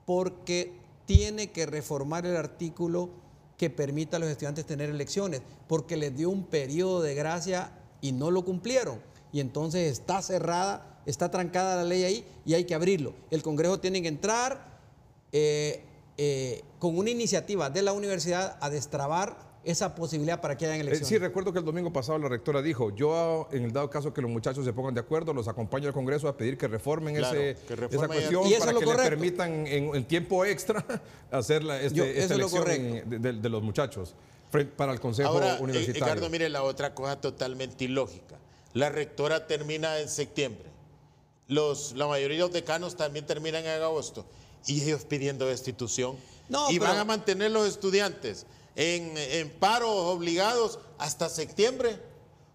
[SPEAKER 2] Porque tiene que reformar el artículo que permita a los estudiantes tener elecciones, porque les dio un periodo de gracia y no lo cumplieron. Y entonces está cerrada, está trancada la ley ahí y hay que abrirlo. El Congreso tiene que entrar con una iniciativa de la universidad a destrabar esa posibilidad para que hayan elecciones.
[SPEAKER 1] Sí, recuerdo que el domingo pasado la rectora dijo, yo en el dado caso que los muchachos se pongan de acuerdo, los acompaño al Congreso a pedir que reformen esa cuestión para que le permitan en tiempo extra hacer esta elección de los muchachos para el Consejo Universitario.
[SPEAKER 3] Edgardo, mire, la otra cosa totalmente ilógica. La rectora termina en septiembre. La mayoría de los decanos también terminan en agosto. Y ellos pidiendo destitución. Van a mantener los estudiantes en paros obligados hasta septiembre.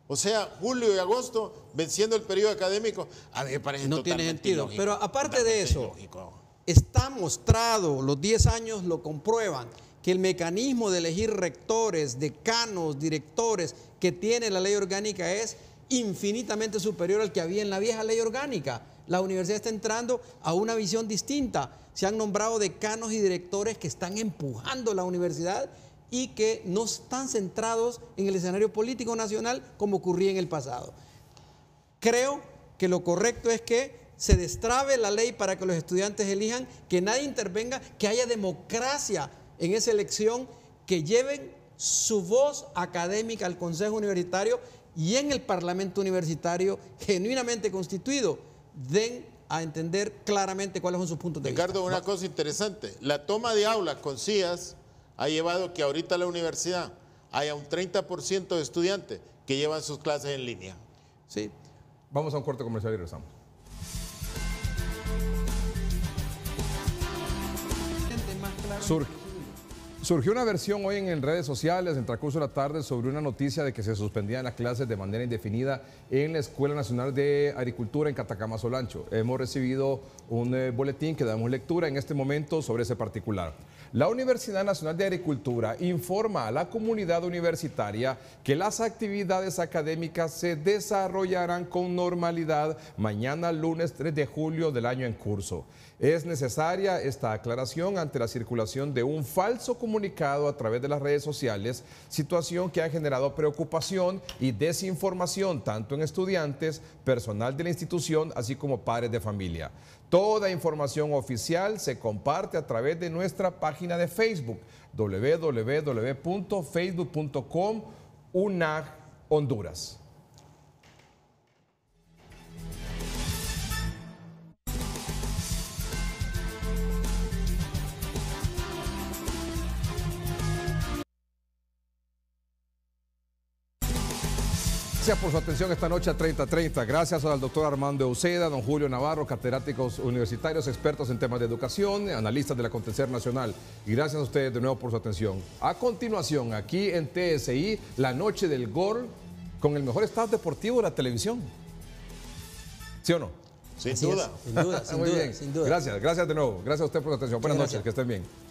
[SPEAKER 3] O sea, julio y agosto, venciendo el periodo académico. A mí me parece
[SPEAKER 2] no tiene sentido.
[SPEAKER 3] Ilógico,
[SPEAKER 2] pero aparte de eso, está mostrado, los 10 años lo comprueban, que el mecanismo de elegir rectores, decanos, directores que tiene la ley orgánica es infinitamente superior al que había en la vieja ley orgánica. La universidad está entrando a una visión distinta. Se han nombrado decanos y directores que están empujando la universidad y que no están centrados en el escenario político nacional como ocurría en el pasado. Creo que lo correcto es que se destrabe la ley para que los estudiantes elijan, que nadie intervenga, que haya democracia en esa elección, que lleven su voz académica al Consejo Universitario y en el Parlamento Universitario genuinamente constituido den a entender claramente cuáles son sus puntos de
[SPEAKER 3] Ricardo,
[SPEAKER 2] vista.
[SPEAKER 3] una cosa interesante, la toma de aulas con CIAS ha llevado que ahorita la universidad haya un 30% de estudiantes que llevan sus clases en línea.
[SPEAKER 2] Sí.
[SPEAKER 1] Vamos a un corte comercial y regresamos. Surgió una versión hoy en redes sociales, en transcurso de la tarde, sobre una noticia de que se suspendían las clases de manera indefinida en la Escuela Nacional de Agricultura en Catacama, Solancho. Hemos recibido un boletín que damos lectura en este momento sobre ese particular. La Universidad Nacional de Agricultura informa a la comunidad universitaria que las actividades académicas se desarrollarán con normalidad mañana lunes 3 de julio del año en curso. Es necesaria esta aclaración ante la circulación de un falso comunicado a través de las redes sociales, situación que ha generado preocupación y desinformación tanto en estudiantes, personal de la institución, así como padres de familia. Toda información oficial se comparte a través de nuestra página de Facebook, www.facebook.com/UNAG Honduras. Gracias por su atención esta noche a 30:30. Gracias al doctor Armando Uceda, don Julio Navarro, catedráticos universitarios, expertos en temas de educación, analistas del acontecer nacional. Y gracias a ustedes de nuevo por su atención. A continuación, aquí en TSI, la noche del gol con el mejor staff deportivo de la televisión. ¿Sí o no?
[SPEAKER 3] Sin
[SPEAKER 2] Así
[SPEAKER 3] duda.
[SPEAKER 2] es, sin duda, sin
[SPEAKER 1] Muy
[SPEAKER 2] duda,
[SPEAKER 1] bien.
[SPEAKER 2] sin duda.
[SPEAKER 1] Gracias de nuevo. Gracias a usted por su atención. Buenas noches, que estén bien.